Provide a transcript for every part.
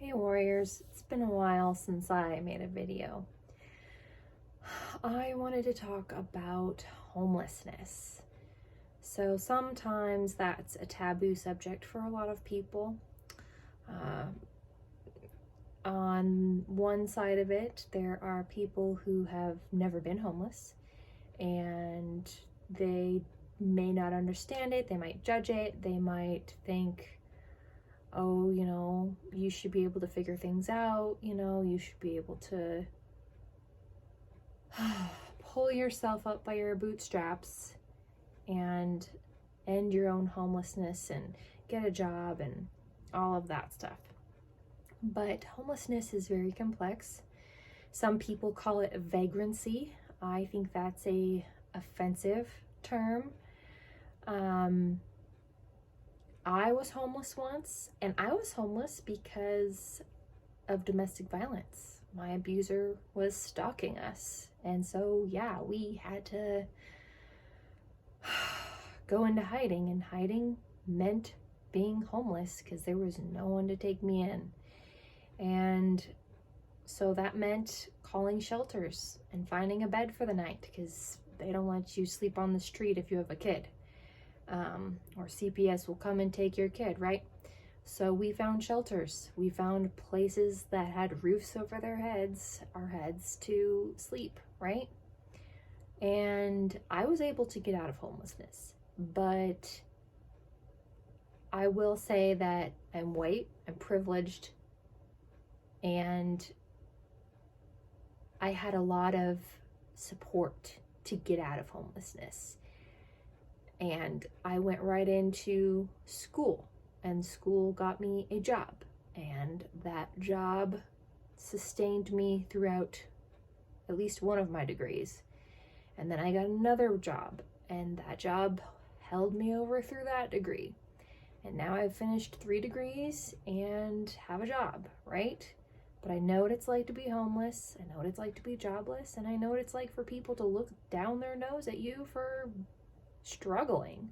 Hey warriors, it's been a while since I made a video. I wanted to talk about homelessness. So sometimes that's a taboo subject for a lot of people. On one side of it, there are people who have never been homeless and they may not understand it, they might judge it, they might think, oh, you should be able to figure things out, you should be able to pull yourself up by your bootstraps and end your own homelessness and get a job and all of that stuff. But homelessness is very complex. Some people call it vagrancy. I think that's a offensive term. I was homeless once, and I was homeless because of domestic violence. My abuser was stalking us, and so yeah, we had to go into hiding, and hiding meant being homeless because there was no one to take me in. And so that meant calling shelters and finding a bed for the night because they don't let you sleep on the street if you have a kid. Or CPS will come and take your kid, right? So we found shelters. We found places that had roofs over our heads to sleep, right? And I was able to get out of homelessness, but I will say that I'm white, I'm privileged, and I had a lot of support to get out of homelessness. And I went right into school, and school got me a job, and that job sustained me throughout at least one of my degrees. And then I got another job, and that job held me over through that degree. And now I've finished 3 degrees and have a job, right? But I know what it's like to be homeless, I know what it's like to be jobless, and I know what it's like for people to look down their nose at you for struggling.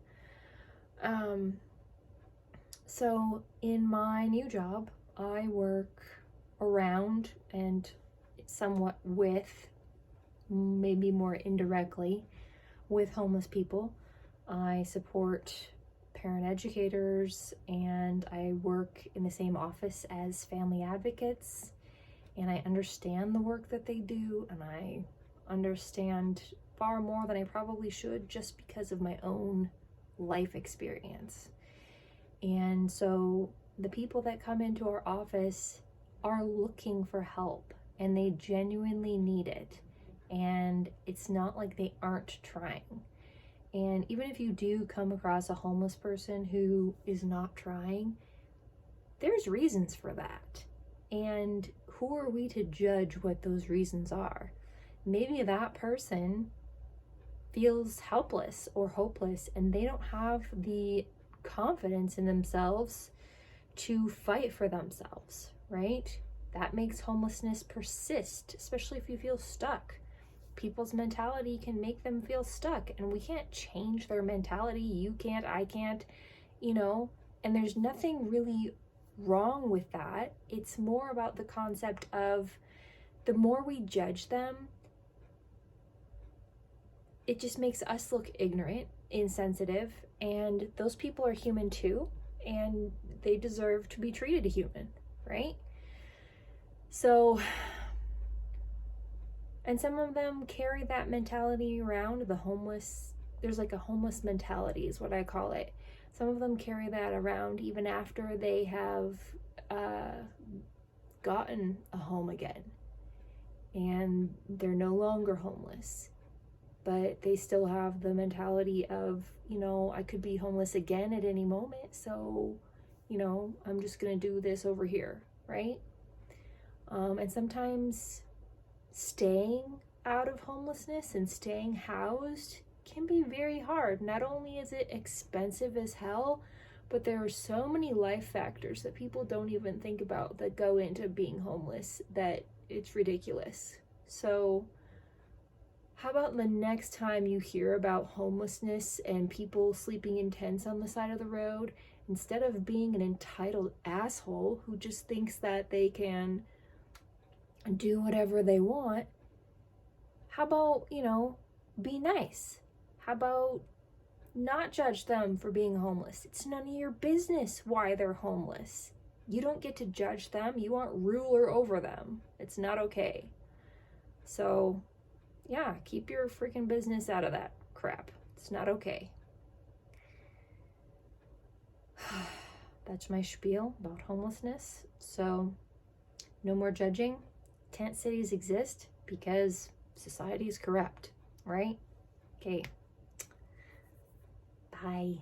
So in my new job, I work around and somewhat with, maybe more indirectly, with homeless people. I support parent educators, and I work in the same office as family advocates, and I understand the work that they do, and I understand far more than I probably should just because of my own life experience. And so the people that come into our office are looking for help, and they genuinely need it. And it's not like they aren't trying. And even if you do come across a homeless person who is not trying, there's reasons for that. And who are we to judge what those reasons are? Maybe that person feels helpless or hopeless, and they don't have the confidence in themselves to fight for themselves, right? That makes homelessness persist, especially if you feel stuck. People's mentality can make them feel stuck, and we can't change their mentality. You can't, I can't, and there's nothing really wrong with that. It's more about the concept of the more we judge them, it just makes us look ignorant, insensitive, and those people are human too, and they deserve to be treated human, right? So, and some of them carry that mentality around, there's like a homeless mentality is what I call it. Some of them carry that around even after they have gotten a home again, and they're no longer homeless. But they still have the mentality of, I could be homeless again at any moment, so, I'm just gonna do this over here, right? And sometimes staying out of homelessness and staying housed can be very hard. Not only is it expensive as hell, but there are so many life factors that people don't even think about that go into being homeless that it's ridiculous. So how about the next time you hear about homelessness and people sleeping in tents on the side of the road, Instead of being an entitled asshole who just thinks that they can do whatever they want, how about, be nice? How about not judge them for being homeless? It's none of your business why they're homeless. You don't get to judge them. You aren't ruler over them. It's not okay. So, yeah, keep your freaking business out of that crap. It's not okay. That's my spiel about homelessness. So, no more judging. Tent cities exist because society is corrupt, right? Okay. Bye.